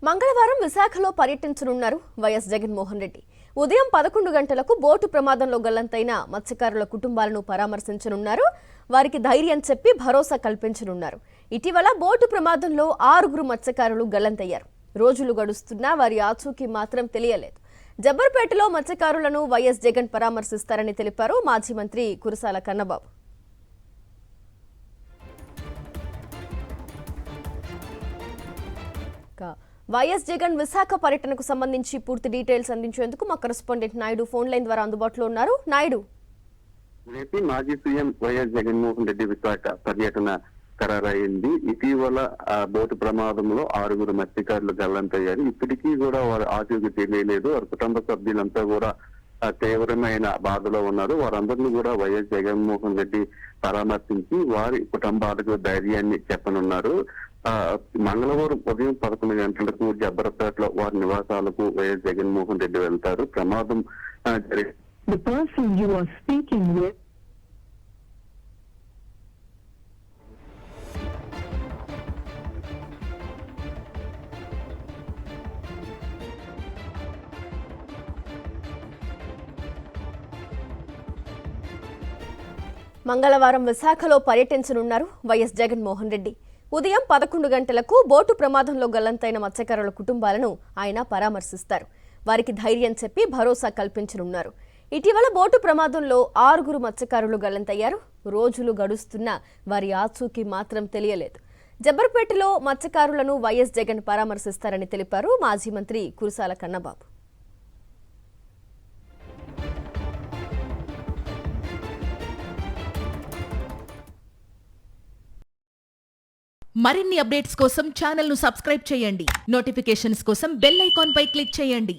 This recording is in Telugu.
మంగళవారం విశాఖలో పర్యటించనున్నారు వైఎస్ జగన్మోహన్ రెడ్డి. ఉదయం 11 గంటలకు బోటు ప్రమాదంలో గల్లంతైన మత్స్యకారుల కుటుంబాలను పరామర్శించనున్నారు. వారికి ధైర్యం చెప్పి భరోసా కల్పించనున్నారు. ఇటీవల బోటు ప్రమాదంలో 6 మత్స్యకారులు గల్లంతయ్యారు. రోజులు గడుస్తున్నా వారి ఆచూకీ మాత్రం తెలియలేదు. జబ్బర్పేటలో మత్స్యకారులను వైఎస్ జగన్ పరామర్శిస్తారని తెలిపారు మాజీ మంత్రి కురసాల కన్నబాబు. వైఎస్ జగన్ విశాఖ పర్యటనకు సంబంధించి పూర్తి డీటెయిల్స్ అందించేందుకు మా కరెస్పాండెంట్ నాయుడు ఫోన్ లైన్ ద్వారా అందుబాటులో ఉన్నారు. నాయుడు, ఏపీ మాజీ సీఎం వైఎస్ జగన్మోహన్ రెడ్డి విశాఖ పర్యటన ఖరారైంది. ఇటీవల బోటు ప్రమాదంలో 6 మత్స్యకారులు గల్లంతయ్యారు. ఇప్పటికీ కూడా వారు ఆచూకీ తెలియలేదు. వారి కుటుంబ సభ్యులంతా కూడా తీవ్రమైన బాధలో ఉన్నారు. వారందరినీ కూడా వైఎస్ జగన్మోహన్ రెడ్డి పరామర్శించి వారి కుటుంబాలకు ధైర్యాన్ని చెప్పనున్నారు. మంగళవారం ఉదయం 11 గంటలకు జబ్బరపేటలో వారి నివాసాలకు వైఎస్ జగన్మోహన్ రెడ్డి వెళ్తారు. ప్రమాదం మంగళవారం విశాఖలో పర్యటించనున్నారు వైఎస్ జగన్మోహన్ రెడ్డి. ఉదయం 11 గంటలకు బోటు ప్రమాదంలో గల్లంతైన మత్స్యకారుల కుటుంబాలను ఆయన పరామర్శిస్తారు. వారికి ధైర్యం చెప్పి భరోసా కల్పించనున్నారు. ఇటీవల బోటు ప్రమాదంలో 6 మత్స్యకారులు గల్లంతయ్యారు. రోజులు గడుస్తున్నా వారి ఆచూకీ మాత్రం తెలియలేదు. జబ్బర్పేటలో మత్స్యకారులను వైఎస్ జగన్ పరామర్శిస్తారని తెలిపారు మాజీ మంత్రి కురసాల కన్నబాబు. మరిన్ని అప్డేట్స్ కోసం ఛానల్ ను సబ్స్క్రైబ్ చేయండి. నోటిఫికేషన్స్ కోసం బెల్ ఐకాన్ పై క్లిక్ చేయండి.